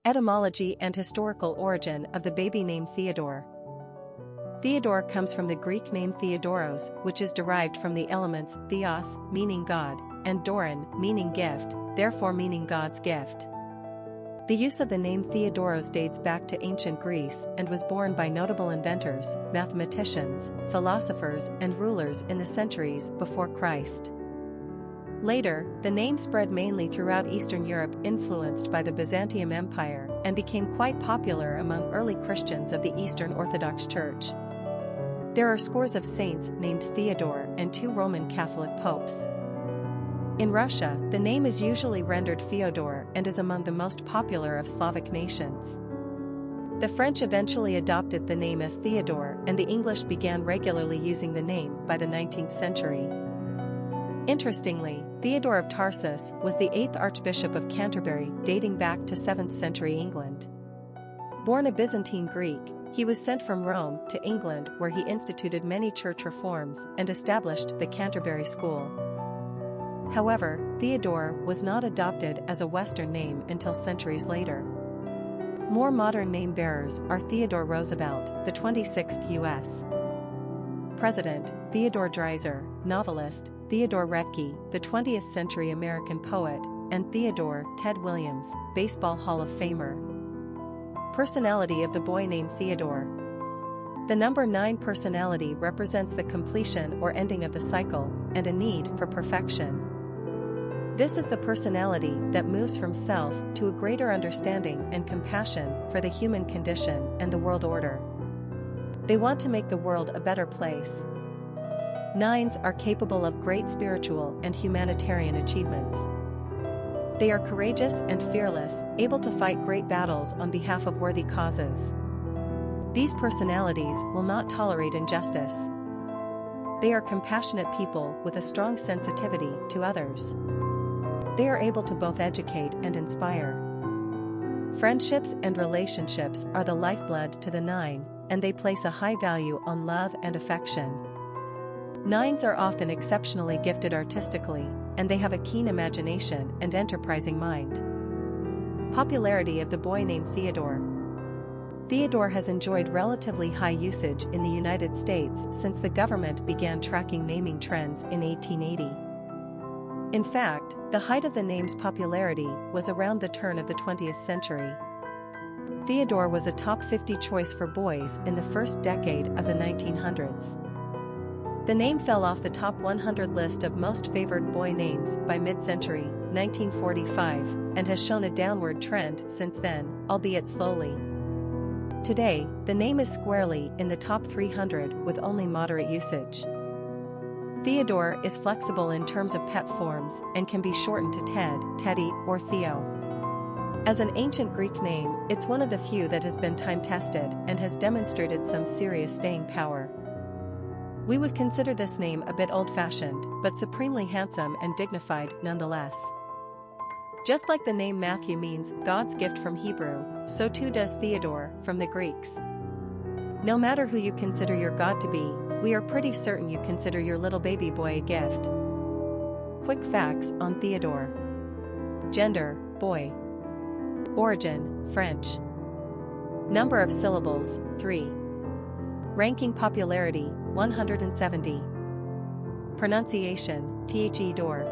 Etymology and historical origin of the baby name Theodore. Theodore comes from the Greek name Theodōros, which is derived from the elements theos, meaning God, and doron, meaning gift, therefore meaning God's gift. The use of the name Theodōros dates back to ancient Greece and was borne by notable inventors, mathematicians, philosophers, and rulers in the centuries before Christ. Later, the name spread mainly throughout Eastern Europe, influenced by the Byzantium Empire, and became quite popular among early Christians of the Eastern Orthodox Church. There are scores of saints named Theodore and 2 Roman Catholic popes. In Russia, the name is usually rendered Fyodor and is among the most popular of Slavic nations. The French eventually adopted the name as Theodore, and the English began regularly using the name by the 19th century. Interestingly, Theodore of Tarsus was the 8th Archbishop of Canterbury, dating back to 7th century England. Born a Byzantine Greek, he was sent from Rome to England, where he instituted many church reforms and established the Canterbury School. However, Theodore was not adopted as a Western name until centuries later. More modern name bearers are Theodore Roosevelt, the 26th U.S. President, Theodore Dreiser, novelist, Theodore Roosevelt, the 20th century American poet, and Theodore Ted Williams, Baseball Hall of Famer. Personality of the boy named Theodore. The number 9 personality represents the completion or ending of the cycle, and a need for perfection. This is the personality that moves from self to a greater understanding and compassion for the human condition and the world order. They want to make the world a better place. 9s are capable of great spiritual and humanitarian achievements. They are courageous and fearless, able to fight great battles on behalf of worthy causes. These personalities will not tolerate injustice. They are compassionate people with a strong sensitivity to others. They are able to both educate and inspire. Friendships and relationships are the lifeblood to the 9, and they place a high value on love and affection. 9s are often exceptionally gifted artistically, and they have a keen imagination and enterprising mind. Popularity of the boy named Theodore. Theodore has enjoyed relatively high usage in the United States since the government began tracking naming trends in 1880. In fact, the height of the name's popularity was around the turn of the 20th century. Theodore was a top 50 choice for boys in the first decade of the 1900s. The name fell off the top 100 list of most favored boy names by mid-century, 1945, and has shown a downward trend since then, albeit slowly. Today, the name is squarely in the top 300 with only moderate usage. Theodore is flexible in terms of pet forms and can be shortened to Ted, Teddy, or Theo. As an ancient Greek name, it's one of the few that has been time-tested and has demonstrated some serious staying power. We would consider this name a bit old-fashioned, but supremely handsome and dignified nonetheless. Just like the name Matthew means God's gift from Hebrew, so too does Theodore from the Greeks. No matter who you consider your God to be, we are pretty certain you consider your little baby boy a gift. Quick facts on Theodore. Gender, boy. Origin, French. Number of syllables, 3. Ranking popularity, 170. Pronunciation, Theodore.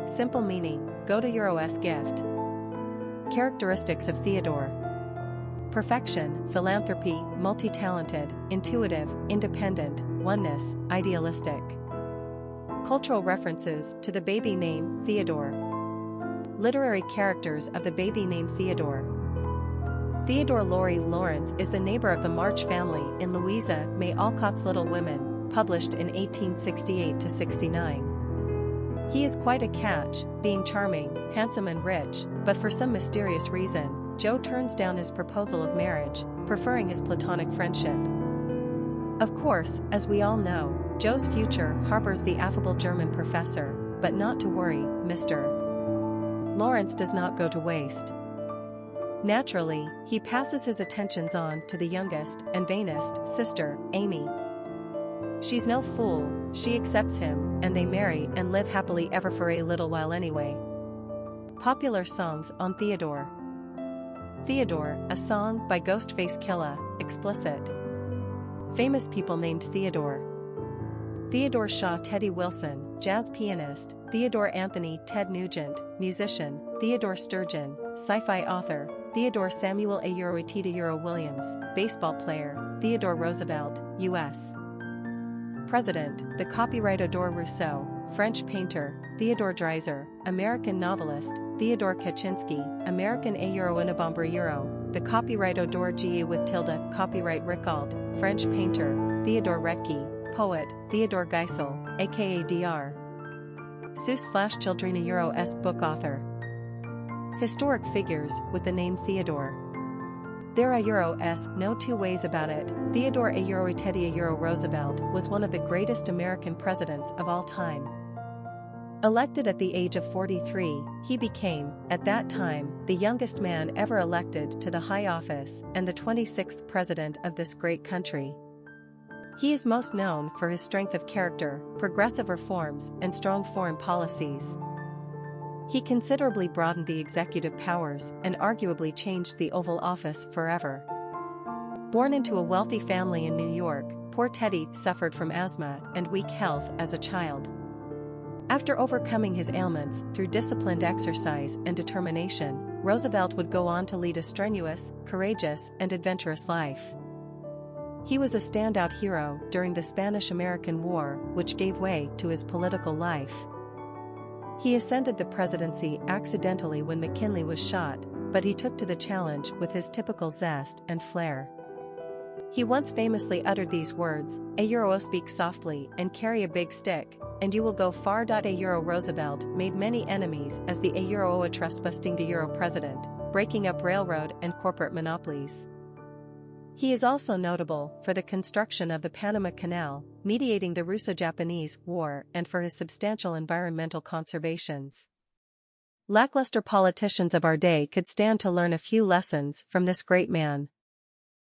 Simple meaning, Godâ gift. Characteristics of Theodore. Perfection, philanthropy, multi-talented, intuitive, independent, oneness, idealistic. Cultural references to the baby name Theodore. Literary characters of the baby name Theodore. Theodore Laurie Lawrence is the neighbor of the March family in Louisa May Alcott's Little Women, published in 1868-69. He is quite a catch, being charming, handsome and rich, but for some mysterious reason, Joe turns down his proposal of marriage, preferring his platonic friendship. Of course, as we all know, Joe's future harbors the affable German professor, but not to worry, Mr. Lawrence does not go to waste. Naturally, he passes his attentions on to the youngest and vainest sister, Amy. She's no fool, she accepts him, and they marry and live happily ever for a little while anyway. Popular songs on Theodore. Theodore, a song by Ghostface Killah, explicit. Famous people named Theodore: Theodore Shaw, Teddy Wilson, jazz pianist; Theodore Anthony Ted Nugent, musician; Theodore Sturgeon, sci-fi author; Theodore Samuel Théodore Williams, baseball player; Theodore Roosevelt, U.S. President; the copyright Theodore Rousseau, French painter; Theodore Dreiser, American novelist; Theodore Kaczynski, American Inabomber; the copyright Odor G with tilde; copyright Rickald, French painter; Theodore Retke, poet; Theodore Geisel, aka Dr. Seuss/Children esque book author. Historic figures with the name Theodore. There are no two ways about it. Theodore Teddy Roosevelt was one of the greatest American presidents of all time. Elected at the age of 43, he became, at that time, the youngest man ever elected to the high office and the 26th president of this great country. He is most known for his strength of character, progressive reforms, and strong foreign policies. He considerably broadened the executive powers and arguably changed the Oval Office forever. Born into a wealthy family in New York, poor Teddy suffered from asthma and weak health as a child. After overcoming his ailments through disciplined exercise and determination, Roosevelt would go on to lead a strenuous, courageous, and adventurous life. He was a standout hero during the Spanish-American War, which gave way to his political life. He ascended the presidency accidentally when McKinley was shot, but he took to the challenge with his typical zest and flair. He once famously uttered these words: "Speak softly and carry a big stick, and you will go far." Roosevelt made many enemies as the trust-busting president, breaking up railroad and corporate monopolies. He is also notable for the construction of the Panama Canal, mediating the Russo-Japanese War, and for his substantial environmental conservations. Lackluster politicians of our day could stand to learn a few lessons from this great man.